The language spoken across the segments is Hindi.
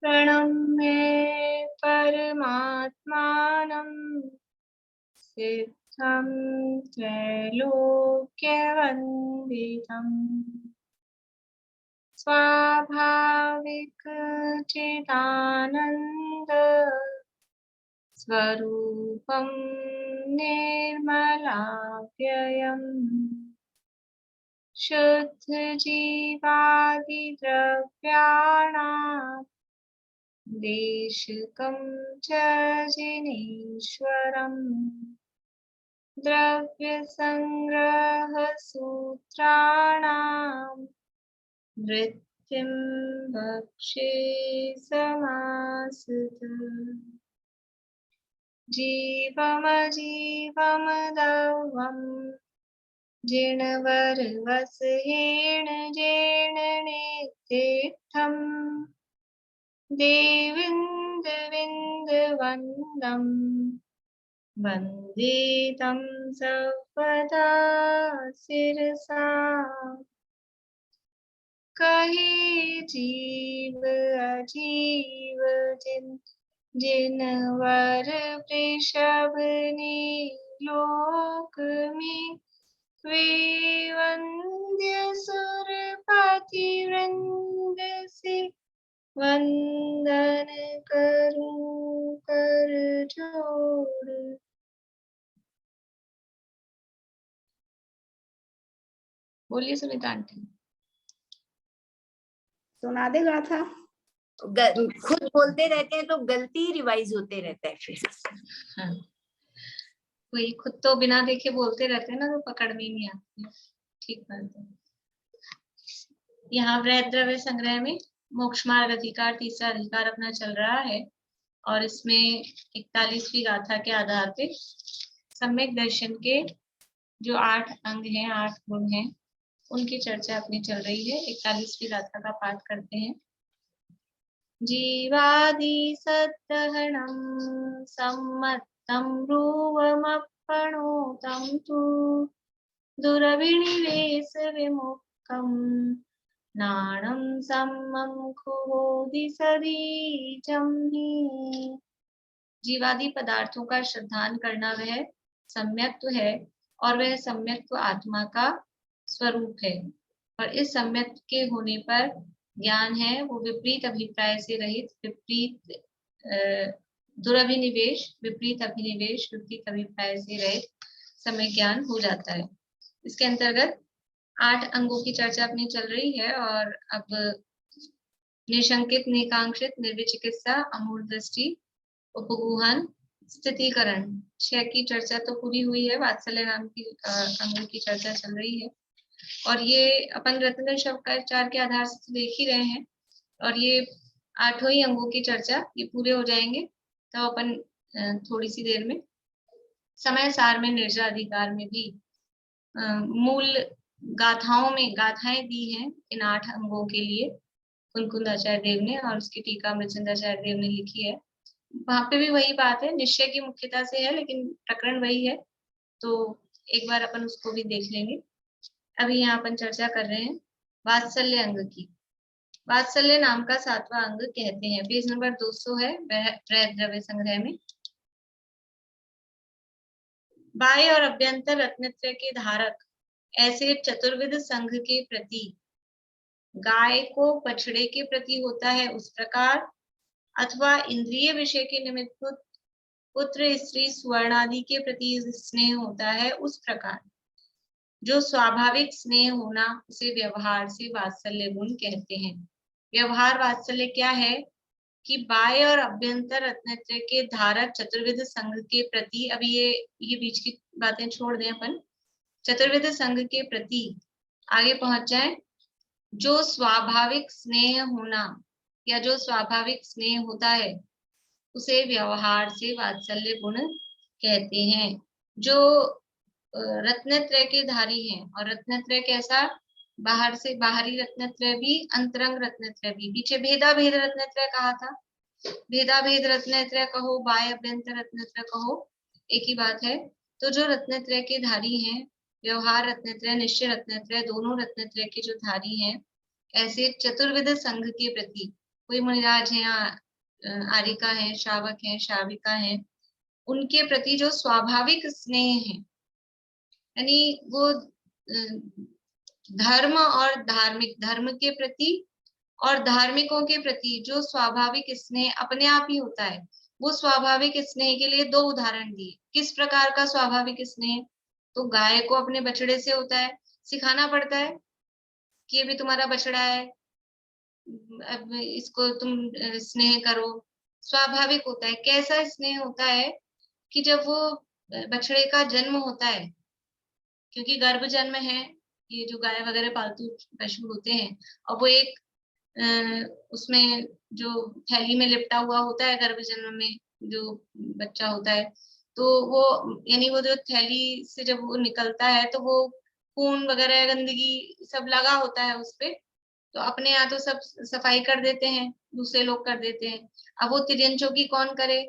प्रणम्य परमात्मानं सिद्धं त्रैलोक्यवन्दितम् स्वाभाविक चिदानन्द स्वरूपं निर्मलाव्ययम् शुद्ध जीवादिद्रव्याणां देशिकं च जिनेश्वरम् द्रव्यसंग्रहसूत्राणां वृत्तिं भक्षे समासुतम् जीवमजीवमदवम् जिणवरवसहेण जेणनेतीर्थम् देविन्दविन्दवन्दम् वन्दे तं सर्वदा शिरसा कहे जीव अजीव जिनवर वृषभनि लोक में वे वंद्य सुरपति वृंद से वंदन करूं कर जोड़। बोलिए सुनीता आंटी। सुना दे गाथा। खुद बोलते रहते हैं तो गलती रिवाइज होते रहता है फिर। हाँ, वही खुद तो बिना देखे बोलते रहते हैं ना, तो पकड़ में नहीं आती। ठीक बात है। यहाँ वृहद द्रव्य संग्रह में मोक्ष मार्ग अधिकार तीसरा अधिकार अपना चल रहा है और इसमें 41वीं गाथा के आधार पे सम्यक दर्शन के जो 8 अंग हैं, 8 गुण हैं, उनकी चर्चा अपनी चल रही है। 41वीं गाथा का पाठ करते हैं। जीवादि सद्दहनं सम्मत्तं ब्रुवमप्पणोतं तु दुरभिनिवेश विमुक्तं नाणं सम्मं खुवोदि सदीजं हि। जीवादि पदार्थों का श्रद्धान करना वह सम्यक्त्व है और वह सम्यक्त्व आत्मा का स्वरूप है। और इस सम्यक्त्व के होने पर ज्ञान है वो विपरीत अभिप्राय से रहित, विपरीत दुरभिनिवेश, विपरीत अभिनिवेश, विपरीत अभिप्राय से रहित सम्यक ज्ञान हो जाता है। इसके अंतर्गत 8 अंगों की चर्चा अपनी चल रही है और अब निशंकित, निकांक्षित, निर्विचिकित्सा, अमूढ़ दृष्टि, उपगूहन, स्थितिकरण 6 की चर्चा तो पूरी हुई है। वात्सल्य नाम की अंगों की चर्चा चल रही है और ये अपन रत्न शब्दाचार के आधार से देख ही रहे हैं और ये 8 ही अंगों की चर्चा ये पूरे हो जाएंगे तो अपन थोड़ी सी देर में समय सार में निर्जा अधिकार में भी मूल गाथाओं में गाथाएं दी हैं इन 8 अंगों के लिए कुंकुंदाचार्य देव ने और उसकी टीका मृचंदाचार्य देव ने लिखी है। वहां पे भी वही बात है, निश्चय की मुख्यता से है लेकिन प्रकरण वही है, तो एक बार अपन उसको भी देख लेंगे। अभी यहाँ अपन चर्चा कर रहे हैं वात्सल्य अंग की। वात्सल्य नाम का 7वां अंग कहते हैं। पेज नंबर 200 है वृहद द्रव्य संग्रह में। बाह्य और अभ्यंतर रत्नत्रय के धारक ऐसे चतुर्विध संघ के प्रति गाय को बछड़े के प्रति होता है उस प्रकार, अथवा इंद्रिय विषय के निमित्त पुत्र स्त्री स्वर्ण आदि के प्रति स्नेह होता है उस प्रकार, जो स्वाभाविक स्नेह होना उसे व्यवहार से वात्सल्य गुण कहते हैं। व्यवहार वात्सल्य क्या है कि बाह्य और अभ्यंतर रत्नत्रय के धारक चतुर्विध संघ के प्रति, अभी ये बीच की बातें छोड़ दें अपन, चतुर्विध संघ के प्रति आगे पहुंच जाए, जो स्वाभाविक स्नेह होना या जो स्वाभाविक स्नेह होता है उसे व्यवहार से वात्सल्य गुण कहते हैं। जो रत्नत्रय के धारी हैं, और रत्नत्रय कैसा, बाहर से बाहरी रत्नत्रय भी, अंतरंग रत्नत्रय भी। पीछे भेदा भेद रत्नत्रय कहा था, भेदा भेद रत्नत्रय कहो, बाह्य अभ्यंतर रत्नत्रय कहो, एक ही बात है। तो जो रत्नत्रय के धारी हैं, व्यवहार रत्नत्रय, निश्चय रत्नत्रय, दोनों रत्नत्रय के जो धारी हैं, ऐसे चतुर्विध संघ के प्रति कोई मुनिराज हैं, आरिका हैं, शावक हैं, शाविका हैं, उनके प्रति जो स्वाभाविक स्नेह है, यानी वो धर्म और धार्मिक, धर्म के प्रति और धार्मिकों के प्रति जो स्वाभाविक स्नेह अपने आप ही होता है, वो स्वाभाविक स्नेह के लिए दो उदाहरण दिए। किस प्रकार का स्वाभाविक स्नेह? तो गाय को अपने बछड़े से होता है, सिखाना पड़ता है कि ये भी तुम्हारा बछड़ा है, अब इसको तुम स्नेह करो, स्वाभाविक होता है। कैसा स्नेह होता है कि जब वो बछड़े का जन्म होता है, क्योंकि गर्भ जन्म है, ये जो गाय वगैरह पालतू पशु होते हैं, और वो एक उसमें जो थैली में लिपटा हुआ होता है गर्भ जन्म में जो बच्चा होता है, तो वो यानी वो जो थैली से जब वो निकलता है तो वो खून वगैरह गंदगी सब लगा होता है उस पे, तो अपने यहाँ तो सब सफाई कर देते हैं, दूसरे लोग कर देते हैं। अब वो तिर्यंचों की कौन करे,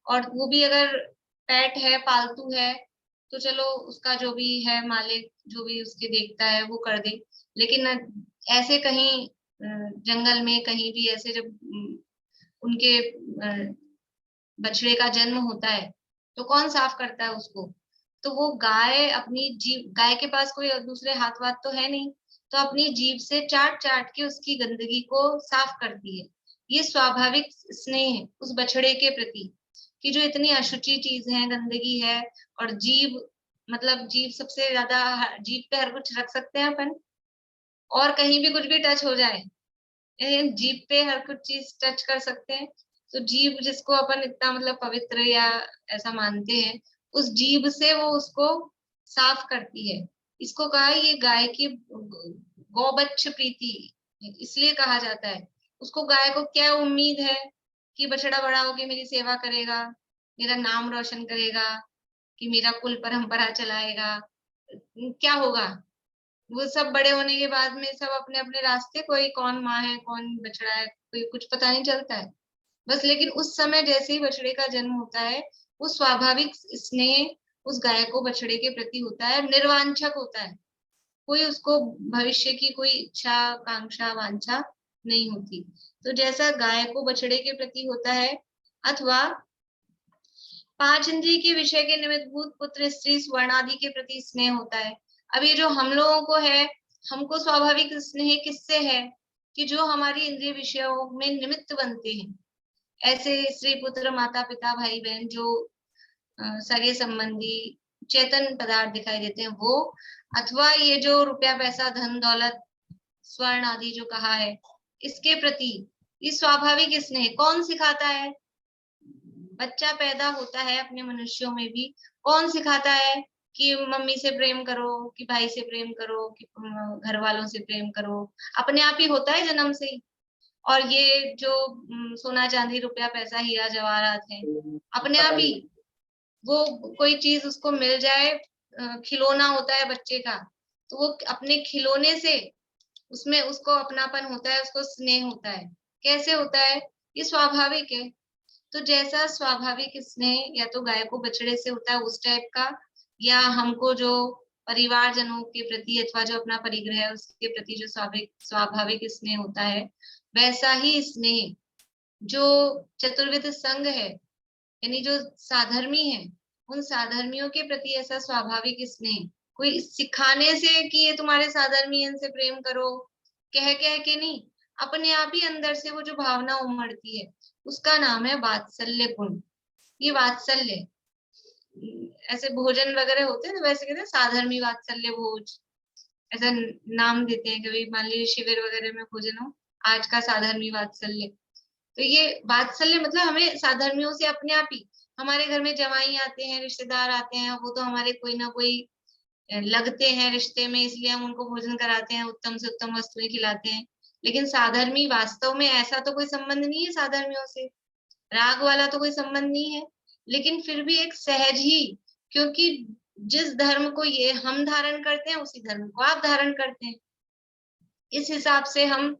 और वो भी अगर पेट है, पालतू है, तो चलो उसका जो भी है मालिक, जो भी उसके देखता है वो कर दे। लेकिन ऐसे कहीं जंगल में कहीं भी ऐसे जब उनके बछड़े का जन्म होता है तो कौन साफ करता है उसको? तो वो गाय अपनी जीभ, गाय के पास कोई दूसरे हाथ वाथ तो है नहीं, तो अपनी जीभ से चाट चाट के उसकी गंदगी को साफ करती है। ये स्वाभाविक स्नेह है उस बछड़े के प्रति, कि जो इतनी अशुचि चीज है, गंदगी है, और जीभ, मतलब जीभ सबसे ज्यादा, जीभ पे हर कुछ रख सकते हैं अपन, और कहीं भी कुछ भी टच हो जाए, जीभ पे हर कुछ चीज टच कर सकते हैं। तो जीभ जिसको अपन इतना मतलब पवित्र या ऐसा मानते हैं, उस जीभ से वो उसको साफ करती है। इसको कहा ये गाय की गौबच्छ प्रीति इसलिए कहा जाता है। उसको, गाय को क्या उम्मीद है कि बछड़ा बड़ा होके मेरी सेवा करेगा, मेरा नाम रोशन करेगा, कि मेरा कुल परंपरा चलाएगा। क्या होगा? वो सब बड़े होने के बाद में सब अपने अपने रास्ते, कोई कौन माँ है कौन बछड़ा है कोई कुछ पता नहीं चलता है बस। लेकिन उस समय जैसे ही बछड़े का जन्म होता है, वो स्वाभाविक स्नेह उस गाय को बछड़े के प्रति होता है, निर्वांछक होता है, कोई उसको भविष्य की कोई इच्छा कांक्षा वांछा नहीं होती। तो जैसा गाय को बछड़े के प्रति होता है, अथवा पांच इंद्रिय के विषय के निमित्त भूत पुत्र स्त्री स्वर्ण आदि के प्रति स्नेह होता है। अब ये जो हम लोगों को है, हमको स्वाभाविक स्नेह किससे है? कि जो हमारी इंद्रिय विषयों में निमित्त बनते हैं, ऐसे स्त्री पुत्र माता पिता भाई बहन, जो सगे संबंधी चेतन पदार्थ दिखाई देते हैं वो, अथवा ये जो रुपया पैसा धन दौलत स्वर्ण आदि जो कहा है, इसके प्रति ये स्वाभाविक स्नेह कौन सिखाता है? बच्चा पैदा होता है अपने मनुष्यों में भी, कौन सिखाता है कि मम्मी से प्रेम करो, कि भाई से प्रेम करो, कि घर वालों से प्रेम करो? अपने आप ही होता है जन्म से ही। और ये जो सोना चांदी रुपया पैसा हीरा जवाहरात है, अपने आप ही वो कोई चीज उसको मिल जाए, खिलौना होता है बच्चे का, तो वो अपने खिलौने से उसमें उसको अपनापन होता है, उसको स्नेह होता है। कैसे होता है? ये स्वाभाविक है। तो जैसा स्वाभाविक स्नेह या तो गाय को बछड़े से होता है उस टाइप का, या हमको जो परिवारजनों के प्रति अथवा जो अपना परिग्रह है उसके प्रति जो स्वाभाविक स्नेह होता है, वैसा ही स्नेह जो चतुर्विध संघ है, यानी जो साधर्मी है, उन साधर्मियों के प्रति ऐसा स्वाभाविक स्नेह कोई सिखाने से कि ये तुम्हारे साधर्मी हैं इनसे प्रेम करो, कह कह के नहीं, अपने आप ही अंदर से वो जो भावना उमड़ती है, उसका नाम है वात्सल्य गुण। ये वात्सल्य, ऐसे भोजन वगैरह होते हैं तो वैसे कहते हैं साधर्मी वात्सल्य भोज, ऐसा नाम देते हैं। कभी मान लीजिए शिविर वगैरह में भोजन हो, आज का साधर्मी वात्सल्य, तो ये वात्सल्य मतलब हमें साधर्मियों से अपने आप ही, हमारे घर में जवाई आते हैं, रिश्तेदार आते हैं, वो तो हमारे कोई ना कोई लगते हैं रिश्ते में, इसलिए हम उनको भोजन कराते हैं, उत्तम से उत्तम वस्तुएं खिलाते हैं। लेकिन साधर्मी वास्तव में ऐसा तो कोई संबंध नहीं है साधर्मियों से, राग वाला तो कोई संबंध नहीं है, लेकिन फिर भी एक सहज ही, क्योंकि जिस धर्म को ये हम धारण करते हैं उसी धर्म को आप धारण करते हैं, इस हिसाब से हम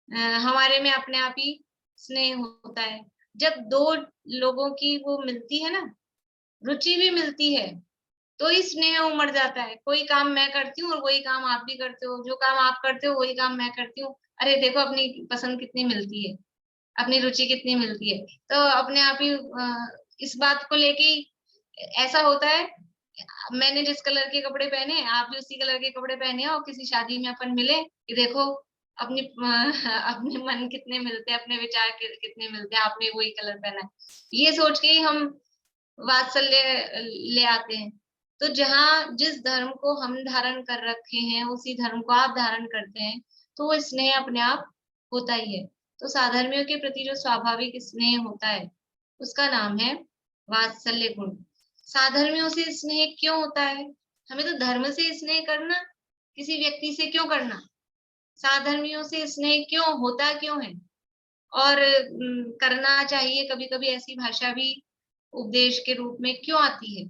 हमारे में अपने आप ही स्नेह होता है। जब दो लोगों की वो मिलती है ना, रुचि भी मिलती है, तो ही स्नेह उमड़ जाता है। कोई काम मैं करती हूँ और वही काम आप भी करते हो, जो काम आप करते हो वही काम मैं करती हूँ, अरे देखो अपनी पसंद कितनी मिलती है। अपनी रुचि कितनी मिलती है। तो अपने आप ही इस बात को लेके ऐसा होता है, मैंने जिस कलर के कपड़े पहने आप भी उसी कलर के कपड़े पहने और किसी शादी में अपन मिले कि देखो अपनी अपने मन कितने मिलते हैं, अपने विचार कितने मिलते हैं, आपने वही कलर पहना है, ये सोच के ही हम वात्सल्य ले आते हैं। तो जहाँ जिस धर्म को हम धारण कर रखे हैं उसी धर्म को आप धारण करते हैं, तो वो स्नेह अपने आप होता ही है। तो साधर्मियों के प्रति जो स्वाभाविक स्नेह होता है उसका नाम है वात्सल्य गुण। साधर्मियों से स्नेह क्यों होता है? हमें तो धर्म से स्नेह करना, किसी व्यक्ति से क्यों करना? साधर्मियों से स्नेह क्यों होता क्यों है? और करना चाहिए, कभी कभी ऐसी भाषा भी उपदेश के रूप में क्यों आती है?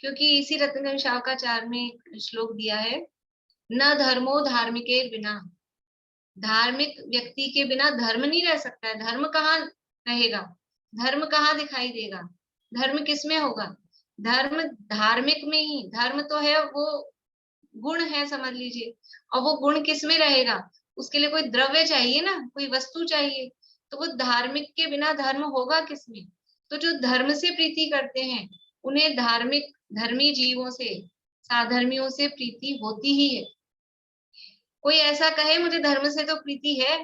क्योंकि इसी रत्नगंज शावकाचार्य में एक श्लोक दिया है, न धर्मो धार्मिके बिना। धार्मिक व्यक्ति के बिना धर्म नहीं रह सकता है। धर्म कहाँ रहेगा? धर्म कहाँ दिखाई देगा? धर्म किसमें होगा? धर्म धार्मिक में ही। धर्म तो है वो गुण है समझ लीजिए, और वो गुण किस में रहेगा? उसके लिए कोई द्रव्य चाहिए ना, कोई वस्तु चाहिए। तो वो धार्मिक के बिना धर्म होगा किसमें? तो जो धर्म से प्रीति करते हैं उन्हें धार्मिक धर्मी जीवों से, साधर्मियों से प्रीति होती ही है। कोई ऐसा कहे मुझे धर्म से तो प्रीति है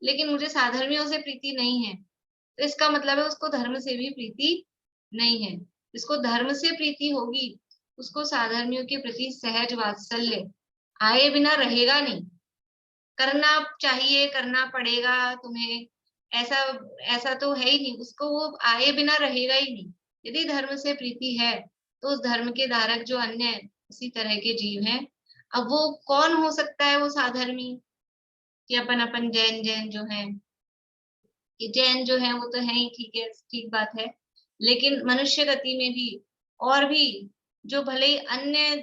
लेकिन मुझे साधर्मियों से प्रीति नहीं है, तो इसका मतलब है उसको धर्म से भी प्रीति नहीं है। जिसको धर्म से प्रीति होगी उसको साधर्मियों के प्रति सहज वात्सल्य आए बिना रहेगा नहीं। करना चाहिए, करना पड़ेगा तुम्हें, ऐसा ऐसा तो है ही नहीं, उसको वो आए बिना रहेगा ही नहीं। यदि धर्म से प्रीति है तो उस धर्म के धारक जो अन्य उसी तरह के जीव हैं, अब वो कौन हो सकता है वो साधर्मी? कि अपन अपन जैन जैन जो हैं, कि जैन जो है वो तो है ही, ठीक है, ठीक बात है। लेकिन मनुष्य गति में भी और भी जो भले ही अन्य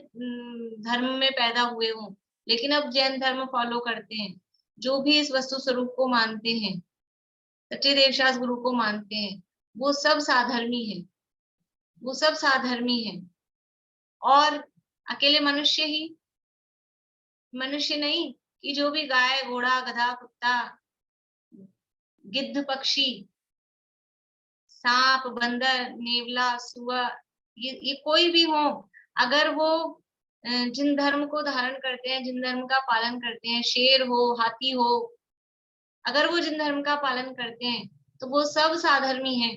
धर्म में पैदा हुए हों लेकिन अब जैन धर्म फॉलो करते हैं, जो भी इस वस्तु स्वरूप को मानते हैं, सच्चे देवशास गुरु को मानते हैं, वो सब साधर्मी है। वो सब साधर्मी है। और अकेले मनुष्य ही, मनुष्य नहीं, कि जो भी गाय घोड़ा गधा कुत्ता गिद्ध पक्षी सांप बंदर नेवला सुअर, ये कोई भी हो, अगर वो जिन धर्म को धारण करते हैं, जिन धर्म का पालन करते हैं, शेर हो हाथी हो, अगर वो जिन धर्म का पालन करते हैं तो वो सब साधर्मी हैं।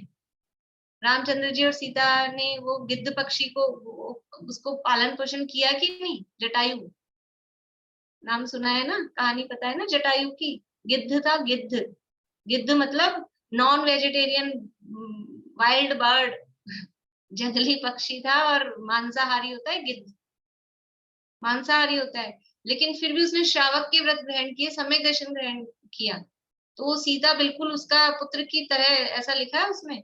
रामचंद्र जी और सीता ने वो गिद्ध पक्षी को उसको पालन पोषण किया कि नहीं? जटायु नाम सुना है ना, कहानी पता है ना जटायु की? गिद्ध था, गिद्ध। गिद्ध मतलब नॉन वेजिटेरियन वाइल्ड बर्ड, जंगली पक्षी था, और मांसाहारी होता है गिद्ध, मांसाहारी होता है। लेकिन फिर भी उसने श्रावक के व्रत ग्रहण किए, सम्यक दर्शन ग्रहण किया। तो वो सीता बिल्कुल उसका पुत्र की तरह, ऐसा लिखा है उसमें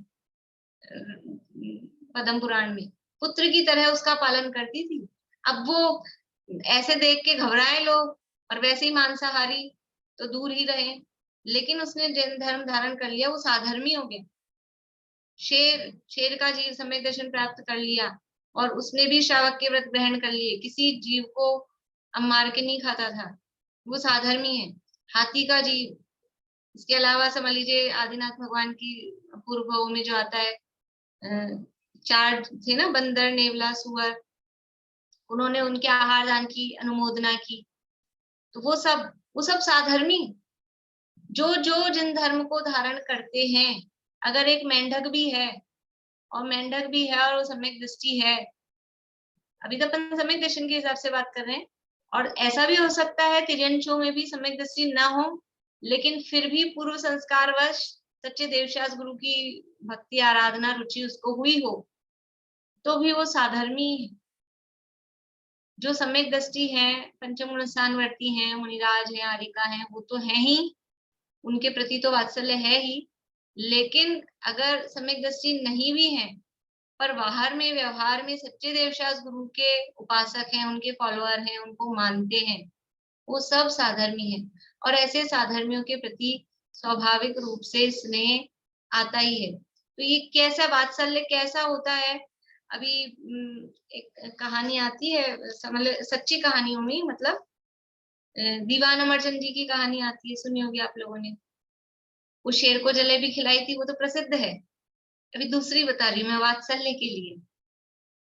पद्म पुराण में, पुत्र की तरह उसका पालन करती थी। अब वो ऐसे देख के घबराए लोग और वैसे ही मांसाहारी तो दूर ही रहे, लेकिन उसने जैन धर्म धारण कर लिया, वो साधर्मी हो गया। शेर, शेर का जीव सम्यक दर्शन प्राप्त कर लिया और उसने भी श्रावक के व्रत ग्रहण कर लिए, किसी जीव को अब मार के नहीं खाता था, वो साधर्मी है। हाथी का जीव, इसके अलावा समझ लीजिए आदिनाथ भगवान की पूर्व भाव में जो आता है, चार थे ना, बंदर नेवला सुअर, उन्होंने उनके आहार दान की अनुमोदना की, तो वो सब साधर्मी, जो जो जिन धर्म को धारण करते हैं। अगर एक मेंढक भी है, और मेंढक भी है और वो सम्यक दृष्टि है, अभी तो अपन सम्यक दर्शन के हिसाब से बात कर रहे हैं, और ऐसा भी हो सकता है तिर्यंचों में भी सम्यक दृष्टि ना हो, लेकिन फिर भी पूर्व संस्कारवश सच्चे देवशास गुरु की भक्ति आराधना रुचि उसको हुई हो, तो भी वो साधर्मी है। जो सम्यक दृष्टि है, पंचम स्थानवर्ती है, मुनिराज है, आरिका है, वो तो है ही, उनके प्रति तो वात्सल्य है ही। लेकिन अगर सम्यक दृष्टि नहीं भी है पर बाहर में व्यवहार में सच्चे देवशास गुरु के उपासक हैं, उनके फॉलोअर हैं, उनको मानते हैं, वो सब साधर्मी है। और ऐसे साधर्मियों के प्रति स्वाभाविक रूप से स्नेह आता ही है। तो ये कैसा वात्सल्य कैसा होता है? अभी एक कहानी आती है, सच्ची कहानी हुई, मतलब दीवान अमरचंद जी की कहानी आती है, सुनी होगी आप लोगों ने। वो शेर को जलेबी खिलाई थी, वो तो प्रसिद्ध है। अभी दूसरी बता रही हूँ मैं, वात्सल्य के लिए,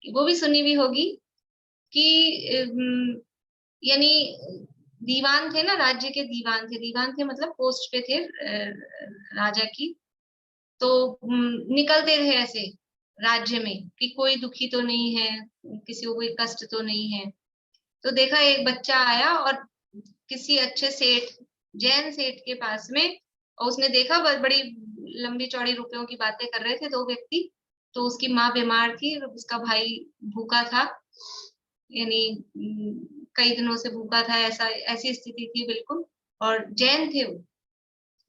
कि वो भी सुनी हुई होगी कि यानी दीवान थे ना, राज्य के दीवान थे, दीवान थे मतलब पोस्ट पे थे राजा की। तो निकलते थे ऐसे राज्य में कि कोई दुखी तो नहीं है, किसी को कोई कष्ट तो नहीं है। तो देखा एक बच्चा आया और किसी अच्छे सेठ, जैन सेठ के पास में, और उसने देखा बड़ी लंबी चौड़ी रुपयों की बातें कर रहे थे दो व्यक्ति। तो उसकी माँ बीमार थी, उसका भाई भूखा था, यानी कई दिनों से भूखा था, ऐसा ऐसी स्थिति थी बिल्कुल। और जैन थे वो,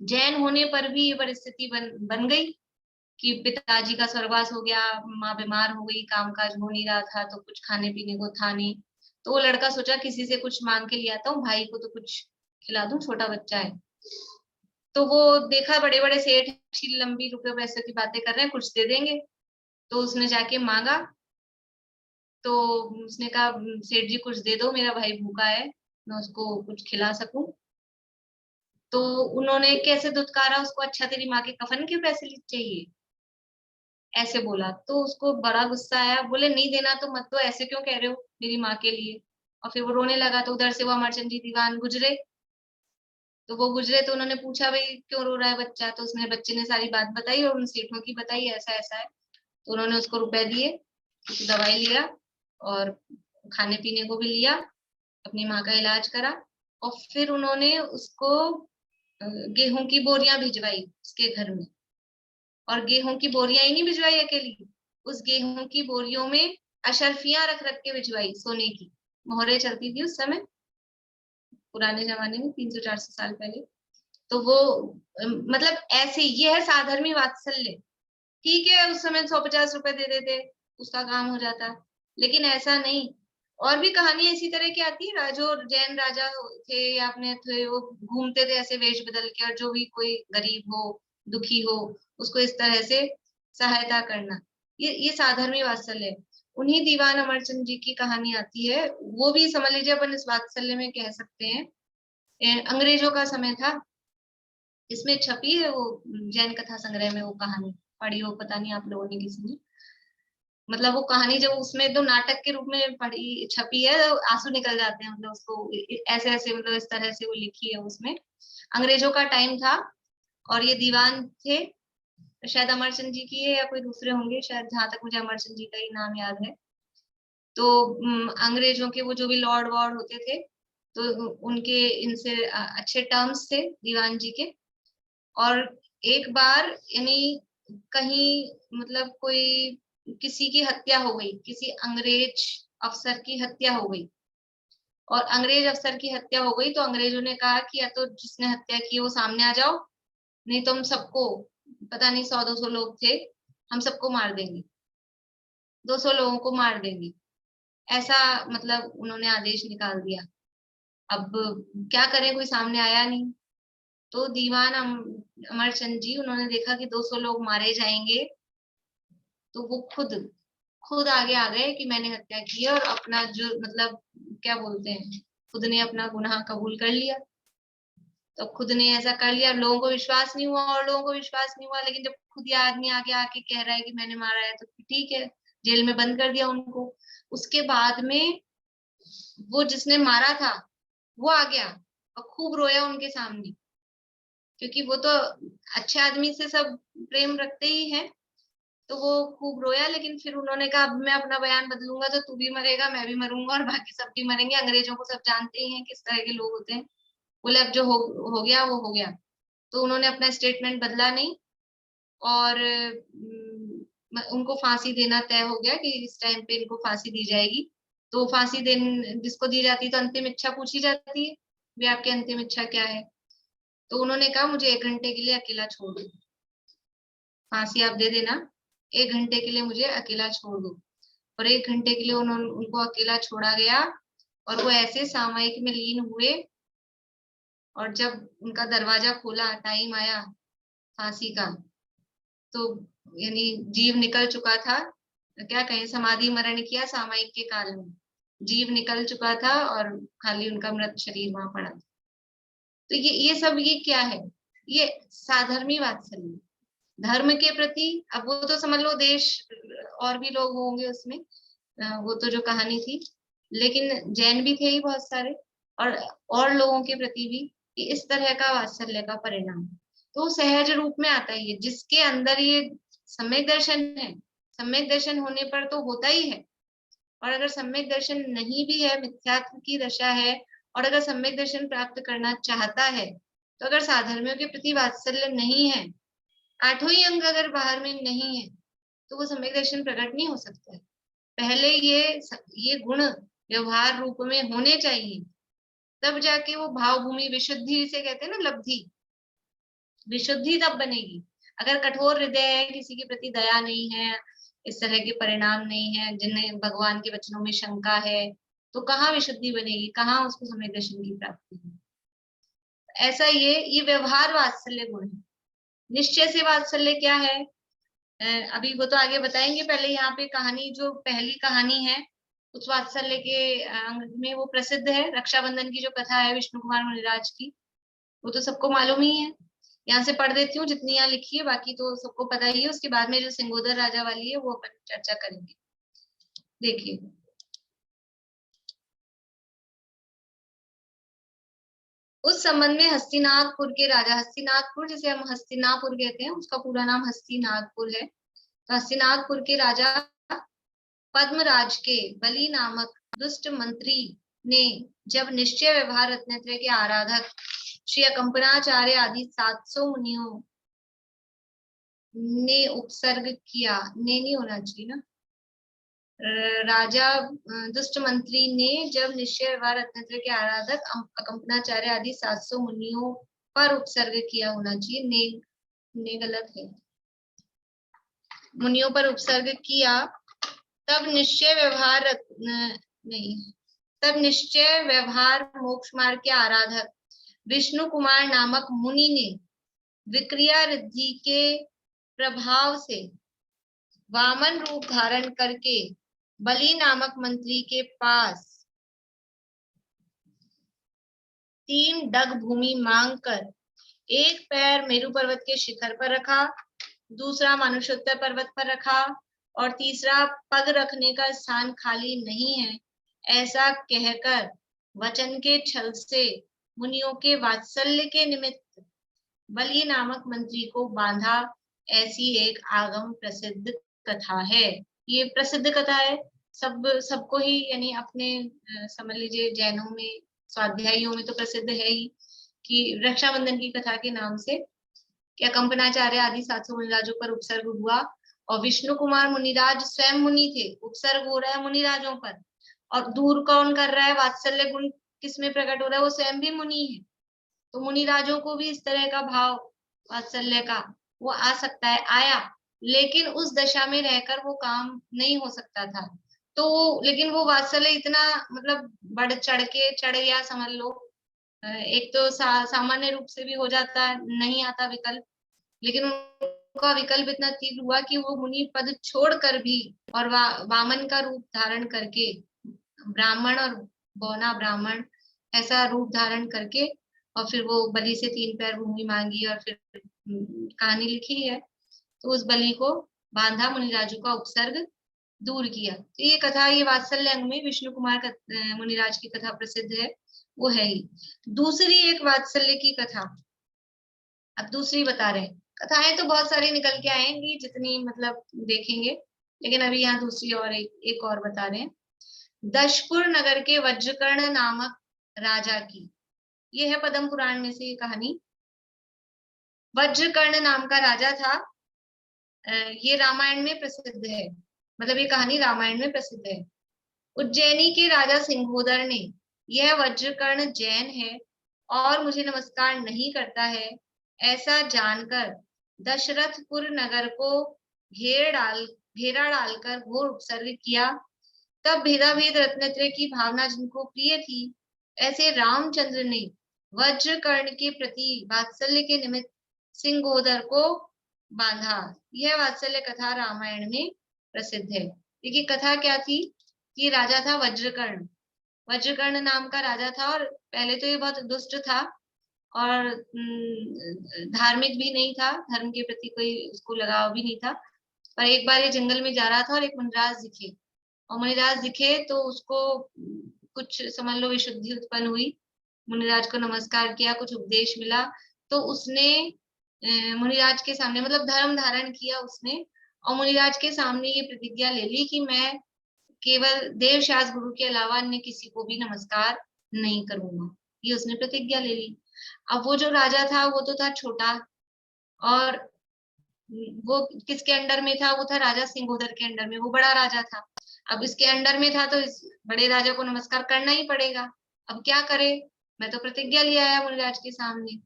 जैन होने पर भी ये परिस्थिति बन गई कि पिताजी का स्वर्गवास हो गया, माँ बीमार हो गई, कामकाज हो नहीं रहा था, तो कुछ खाने पीने को था नहीं। तो वो लड़का सोचा किसी से कुछ मांग के ले आता हूँ, भाई को तो कुछ खिला दूं, छोटा बच्चा है। तो वो देखा बड़े बड़े सेठ अच्छी लंबी रुपए पैसे की बातें कर रहे हैं, कुछ दे देंगे। तो उसने जाके मांगा, तो उसने कहा सेठ जी कुछ दे दो, मेरा भाई भूखा है, मैं उसको कुछ खिला सकूं। तो उन्होंने कैसे दुत्कारा उसको, अच्छा तेरी माँ के कफन के पैसे चाहिए, ऐसे बोला। तो उसको बड़ा गुस्सा आया, बोले नहीं देना तो मत दो, ऐसे क्यों कह रहे हो मेरी माँ के लिए। और फिर वो रोने लगा। तो उधर से वो अमरचंद जी दीवान गुजरे। तो वो गुजरे तो उन्होंने पूछा भाई क्यों रो रहा है बच्चा, तो उसने, बच्चे ने सारी बात बताई और उन सेठों की बताई, ऐसा ऐसा है। तो उन्होंने उसको रुपए दिए, उसकी दवाई लिया और खाने पीने को भी लिया, अपनी माँ का इलाज करा। और फिर उन्होंने उसको गेहूं की बोरियां भिजवाई उसके घर में। और गेहूं की बोरियां ही नहीं भिजवाई अकेली, उस गेहूं की बोरियों में अशर्फियां रख रख के भिजवाई, सोने की मोहरे चलती थी उस समय, पुराने जमाने में 300-400 साल पहले। तो वो मतलब ऐसे, ये है साधर्मी वात्सल्य। ठीक है उस समय 150 रुपए दे देते, उसका काम हो जाता, लेकिन ऐसा नहीं। और भी कहानी इसी तरह की आती है, जो जैन राजा थे या अपने थे, वो घूमते थे ऐसे वेश बदल के, और जो भी कोई गरीब हो, दुखी हो, उसको इस तरह से सहायता करना, ये साधर्मी वात्सल्य है। उन्हीं दीवान अमरचंद जी की कहानी आती है, वो भी समझ लीजिए अपन इस वात्सल्य में कह सकते हैं। अंग्रेजों का समय था, इसमें छपी है वो जैन कथा संग्रह में, वो कहानी पढ़ी हो पता नहीं आप लोगों ने किसी ने। मतलब वो कहानी जब उसमें एकदम नाटक के रूप में पढ़ी छपी है, तो आंसू निकल जाते हैं, मतलब उसको ऐसे ऐसे, मतलब इस तरह से वो लिखी है उसमें। अंग्रेजों का टाइम था और ये दीवान थे, शायद अमरचंद जी की है या कोई दूसरे होंगे, शायद जहां तक मुझे अमरचंद जी का ही नाम याद है। तो अंग्रेजों के वो जो भी लॉर्ड वॉर्ड होते थे, तो उनके इनसे अच्छे टर्म्स थे दीवान जी के। और एक बार यानी कहीं, मतलब कोई किसी की हत्या हो गई, किसी अंग्रेज अफसर की हत्या हो गई, और अंग्रेज अफसर की हत्या हो गई, तो अंग्रेजों ने कहा कि या तो जिसने हत्या की वो सामने आ जाओ, नहीं तो हम सबको, पता नहीं 100-200 लोग थे, हम सबको मार देंगे, 200 लोगों को मार देंगे, ऐसा मतलब उन्होंने आदेश निकाल दिया। अब क्या करें, कोई सामने आया नहीं। तो दीवान अमरचंद जी, उन्होंने देखा कि 200 लोग मारे जाएंगे, तो वो खुद खुद आगे आ गए कि मैंने हत्या की है, और अपना जो मतलब क्या बोलते हैं, खुद ने अपना गुनाह कबूल कर लिया। तो खुद ने ऐसा कर लिया, लोगों को विश्वास नहीं हुआ, और लोगों को विश्वास नहीं हुआ, लेकिन जब खुद ये आदमी आगे आके कह रहा है कि मैंने मारा है, तो ठीक है, जेल में बंद कर दिया उनको। उसके बाद में वो जिसने मारा था वो आ गया और खूब रोया उनके सामने, क्योंकि वो तो अच्छे आदमी से सब प्रेम रखते ही हैं। तो वो खूब रोया, लेकिन फिर उन्होंने कहा अब मैं अपना बयान बदलूंगा, तो तू भी मरेगा, मैं भी मरूंगा, और बाकी सब भी मरेंगे, अंग्रेजों को सब जानते ही हैं किस तरह के लोग होते हैं। बोले अब जो हो गया वो हो गया। तो उन्होंने अपना स्टेटमेंट बदला नहीं, और उनको फांसी देना तय हो गया कि इस टाइम पे इनको फांसी दी जाएगी। तो फांसी जिसको दी जाती है तो अंतिम इच्छा पूछी जाती है, वे आपकी अंतिम इच्छा क्या है। तो उन्होंने कहा मुझे 1 घंटे के लिए अकेला छोड़ दो, फांसी आप दे देना, 1 घंटे के लिए मुझे अकेला छोड़ दो। और 1 घंटे के लिए उन्होंने उनको अकेला छोड़ा गया, और वो ऐसे सामयिक में लीन हुए। और जब उनका दरवाजा खोला, टाइम आया फांसी का, तो यानी जीव निकल चुका था, क्या कहें, समाधि मरण किया सामयिक के काल में, जीव निकल चुका था और खाली उनका मृत शरीर वहां पड़ा था। तो ये सब ये क्या है, ये साधर्मी वात्सल्य, धर्म के प्रति। अब वो तो समझ लो देश और भी लोग होंगे उसमें, वो तो जो कहानी थी, लेकिन जैन भी थे ही बहुत सारे, और लोगों के प्रति भी, कि इस तरह का वात्सल्य का परिणाम तो सहज रूप में आता ही है, जिसके अंदर ये सम्यक दर्शन है। सम्यक दर्शन होने पर तो होता ही है, और अगर सम्यक दर्शन नहीं भी है, मिथ्यात्व की दशा है, और अगर सम्यक दर्शन प्राप्त करना चाहता है, तो अगर साधर्मियों के प्रति वात्सल्य नहीं है, आठों ही अंग अगर बाहर में नहीं है, तो वो सम्यक दर्शन प्रकट नहीं हो सकता है। पहले ये गुण व्यवहार रूप में होने चाहिए, तब जाके वो भाव भूमि विशुद्धि से कहते हैं ना, लब्धि, विशुद्धि तब बनेगी। अगर कठोर हृदय है, किसी के प्रति दया नहीं है, इस तरह के परिणाम नहीं है, जिन्हें भगवान के वचनों में शंका है, तो कहाँ विशुद्धि बनेगी, कहाँ उसको सम्यक दर्शन की प्राप्ति है। ऐसा ये व्यवहार वात्सल्य गुण है। निश्चय से वात्सल्य क्या है, अभी वो तो आगे बताएंगे। पहले यहाँ पे कहानी, जो पहली कहानी है उस वात्सल्य के अंग में, वो प्रसिद्ध है, रक्षाबंधन की जो कथा है विष्णु कुमार मुनिराज की, वो तो सबको मालूम ही है। यहाँ से पढ़ देती हूँ जितनी यहाँ लिखी है, बाकी तो सबको पता ही है। उसके बाद में जो सिंगोदर राजा वाली है वो अपन चर्चा करेंगे। देखिए, उस संबंध में हस्तिनापुर के राजा, हस्तिनापुर जिसे हम हस्तिनापुर कहते हैं, उसका पूरा नाम हस्तिनापुर है। तो हस्तिनापुर के राजा पद्मराज के बलि नामक दुष्ट मंत्री ने जब निश्चय व्यवहार रत्नत्रय के आराधक श्री अकंपनाचार्य आदि 700 मुनियों ने उपसर्ग किया, ने नहीं होना चाहिए ना, राजा दुष्ट मंत्री ने जब निश्चय व्यवहार रत्नत्रय के आराधक अकंपनाचार्य आदि 700 मुनियों पर उपसर्ग किया होना चाहिए, ने गलत है, मुनियों पर उपसर्ग किया, तब निश्चय व्यवहार नहीं, तब निश्चय व्यवहार मोक्ष मार्ग के आराधक विष्णु कुमार नामक मुनि ने विक्रिया रिद्धि के प्रभाव से वामन रूप धारण करके बलि नामक मंत्री के पास 3 डग भूमि मांगकर एक पैर मेरु पर्वत के शिखर पर रखा, दूसरा मनुष्योत्तर पर्वत पर रखा, और तीसरा पग रखने का स्थान खाली नहीं है, ऐसा कहकर वचन के छल से मुनियों के वात्सल्य के निमित्त बलि नामक मंत्री को बांधा। ऐसी एक आगम प्रसिद्ध कथा है। ये प्रसिद्ध कथा है, सबको ही, यानी अपने समझ लीजिए जैनों में, स्वाध्यायियों में तो प्रसिद्ध है ही, कि रक्षाबंधन की कथा के नाम से कि कंपनाचार्य आदि 700 मुनिराजों पर उपसर्ग हुआ, और विष्णु कुमार मुनिराज स्वयं मुनि थे, उपसर्ग हो रहा है मुनिराजों पर, और दूर कौन कर रहा है, वात्सल्य गुण किसमें प्रकट हो रहा है, वो स्वयं भी मुनि है। तो मुनिराजों को भी इस तरह का भाव वात्सल्य का वो आ सकता है, आया, लेकिन उस दशा में रहकर वो काम नहीं हो सकता था। तो लेकिन वो वात्सल्य इतना मतलब बढ़ चढ़ के चढ़ गया, समझ लो। एक तो सामान्य रूप से भी हो जाता है, नहीं आता विकल्प, लेकिन उनका विकल्प इतना तीव्र हुआ कि वो मुनि पद छोड़कर भी, और वामन का रूप धारण करके, ब्राह्मण और बौना ब्राह्मण ऐसा रूप धारण करके, और फिर वो बलि से 3 पैर भूमि मांगी, और फिर कहानी लिखी है। तो उस बलि को बांधा, मुनिराजू का उपसर्ग दूर किया। तो ये कथा, ये वात्सल्य अंग में विष्णु कुमार मुनिराज की कथा प्रसिद्ध है, वो है ही। दूसरी एक वात्सल्य की कथा, अब दूसरी बता रहे हैं। कथाएं तो बहुत सारी निकल के आएंगी, जितनी मतलब देखेंगे, लेकिन अभी यहाँ दूसरी और एक और बता रहे हैं। दशपुर नगर के वज्रकर्ण नामक राजा की, ये है पद्म पुराण में से ये कहानी। वज्रकर्ण नाम का राजा था, ये रामायण में प्रसिद्ध है, मतलब ये कहानी रामायण में प्रसिद्ध है। उज्जैनी के राजा सिंहोदर ने, यह वज्रकर्ण जैन है और मुझे नमस्कार नहीं करता है, ऐसा जानकर दशरथपुर नगर को घेरा डालकर घोर उपसर्ग किया। तब भेदाभेद रत्नत्रय की भावना जिनको प्रिय थी, ऐसे रामचंद्र ने वज्रकर्ण के प्रति वात्सल्य के निमित्त सिंहोदर को बांधा। यह वात्सल्य कथा रामायण में प्रसिद्ध है। देखिए कथा क्या थी कि राजा था वज्रकर्ण, वज्रकर्ण नाम का राजा था, और पहले तो ये बहुत दुष्ट था, और धार्मिक भी नहीं था, धर्म के प्रति कोई उसको लगाव भी नहीं था। पर एक बार ये जंगल में जा रहा था और एक मुनिराज दिखे, और मुनिराज दिखे तो उसको कुछ समझ लो विशुद्धि उत्पन्न हुई। मुनिराज को नमस्कार किया, कुछ उपदेश मिला, तो उसने मुनिराज के सामने मतलब धर्म धारण किया उसने, और मुनिराज के सामने ये प्रतिज्ञा ले ली कि मैं केवल देवशास गुरु के अलावा अन्य किसी को भी नमस्कार नहीं करूंगा। ये उसने प्रतिज्ञा ले ली। अब वो जो राजा था वो तो था छोटा, और वो किसके अंडर में था, वो था राजा सिंहोदर के अंडर में, वो बड़ा राजा था। अब इसके अंडर में था तो इस बड़े राजा को नमस्कार करना ही पड़ेगा। अब क्या करे, मैं तो प्रतिज्ञा लिया आया मुनिराज के सामने।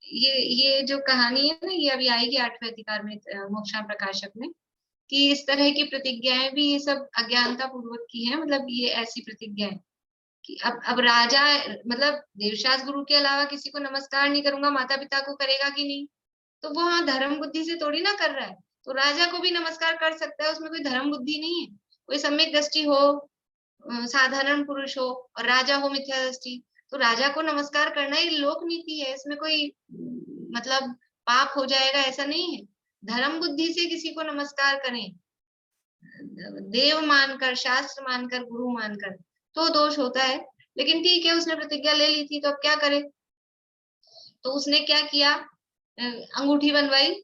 ये जो कहानी है ना, ये अभी आएगी 8वें अधिकार में, मोक्षांग प्रकाशक में, कि इस तरह की प्रतिज्ञाएं भी ये सब अज्ञानता पूर्वक की है। मतलब ये ऐसी प्रतिज्ञाएं कि अब राजा मतलब देवशास गुरु के अलावा किसी को नमस्कार नहीं करूंगा, माता पिता को करेगा कि नहीं, तो वो हाँ धर्म बुद्धि से थोड़ी ना कर रहा है। तो राजा को भी नमस्कार कर सकता है, उसमें कोई धर्म बुद्धि नहीं है। कोई सम्यक दृष्टि हो, साधारण पुरुष हो, और राजा हो मिथ्या दृष्टि, तो राजा को नमस्कार करना ही लोक नीति है। इसमें कोई मतलब पाप हो जाएगा ऐसा नहीं है। धर्म बुद्धि से किसी को नमस्कार करें, देव मानकर, शास्त्र मानकर, गुरु मानकर, तो दोष होता है। लेकिन ठीक है, उसने प्रतिज्ञा ले ली थी तो अब क्या करे। तो उसने क्या किया, अंगूठी बनवाई,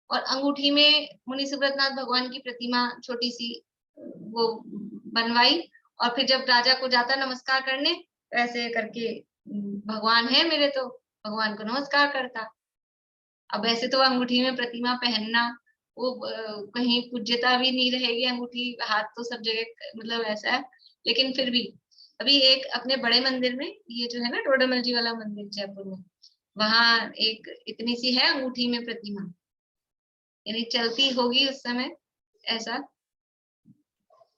और अंगूठी में मुनि सुब्रतनाथ भगवान की प्रतिमा छोटी सी वो बनवाई, और फिर जब राजा को जाता नमस्कार करने, तो ऐसे करके भगवान है मेरे, तो भगवान को नमस्कार करता। अब ऐसे तो अंगूठी में प्रतिमा पहनना, वो कहीं पूज्यता भी नहीं रहेगी, अंगूठी हाथ तो सब जगह मतलब ऐसा है। लेकिन फिर भी अभी एक अपने बड़े मंदिर में, ये जो है ना टोडामल जी वाला मंदिर जयपुर में, वहां एक इतनी सी है अंगूठी में प्रतिमा, यानी चलती होगी उस समय ऐसा।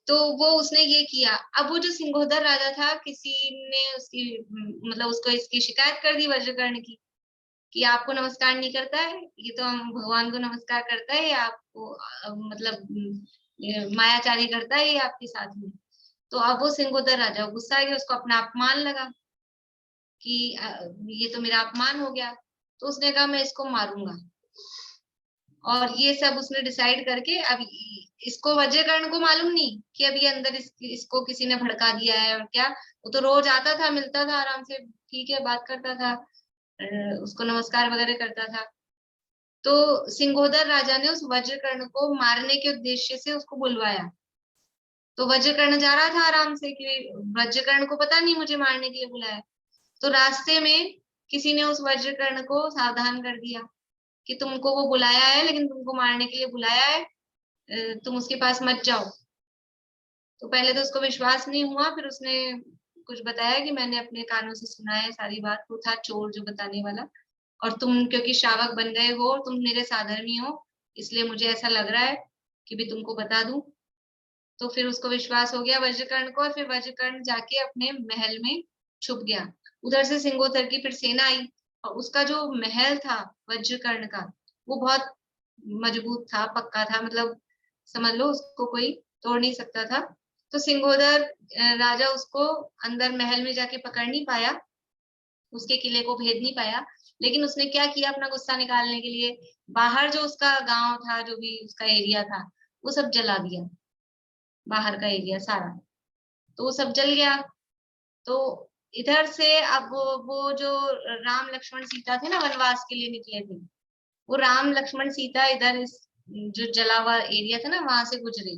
तो वो उसने ये किया। अब वो जो सिंहोदर राजा था, किसी ने उसकी मतलब उसको इसकी शिकायत कर दी वज्रकर्ण की, कि आपको नमस्कार नहीं करता है, ये तो हम भगवान को नमस्कार करता है, ये आपको मतलब ये मायाचारी करता है ये आपके साथ में। तो अब वो सिंहोदर राजा गुस्सा आ गया, उसको अपना अपमान लगा कि ये तो मेरा अपमान हो गया। तो उसने कहा मैं इसको मारूंगा। और ये सब उसने डिसाइड करके, अब इसको वज्रकर्ण को मालूम नहीं कि अभी अंदर इसको किसी ने भड़का दिया है और क्या। वो तो रोज आता था, मिलता था आराम से, ठीक है बात करता था, उसको नमस्कार वगैरह करता था। तो सिंहोदर राजा ने उस वज्रकर्ण को मारने के उद्देश्य से उसको बुलवाया। तो वज्रकर्ण जा रहा था आराम से, कि वज्रकर्ण को पता नहीं मुझे मारने के लिए बुलाया। तो रास्ते में किसी ने उस वज्रकर्ण को सावधान कर दिया कि तुमको वो बुलाया है, लेकिन तुमको मारने के लिए बुलाया है, तुम उसके पास मत जाओ। तो पहले तो उसको विश्वास नहीं हुआ, फिर उसने कुछ बताया कि मैंने अपने कानों से सुना है सारी बात, वो था चोर जो बताने वाला, और तुम क्योंकि श्रावक बन गए हो, तुम मेरे साधर्मी हो, इसलिए मुझे ऐसा लग रहा है कि भी तुमको बता दूं। तो फिर उसको विश्वास हो गया वज्रकर्ण को, और फिर वज्रकर्ण जाके अपने महल में छुप गया। उधर से सिंगोधर की फिर सेना आई, और उसका जो महल था वज्रकर्ण का, वो बहुत मजबूत था, पक्का था, मतलब समझ लो उसको कोई तोड़ नहीं सकता था। तो सिंगोदर राजा उसको अंदर महल में जाके पकड़ नहीं पाया, उसके किले को भेद नहीं पाया। लेकिन उसने क्या किया, अपना गुस्सा निकालने के लिए बाहर जो उसका गांव था, जो भी उसका एरिया था, वो सब जला दिया, बाहर का एरिया सारा, तो वो सब जल गया। तो इधर से अब वो जो राम लक्ष्मण सीता थे ना, वनवास के लिए निकले थे, वो राम लक्ष्मण सीता इधर इस जो जला हुआ एरिया था ना, वहां से गुजरे।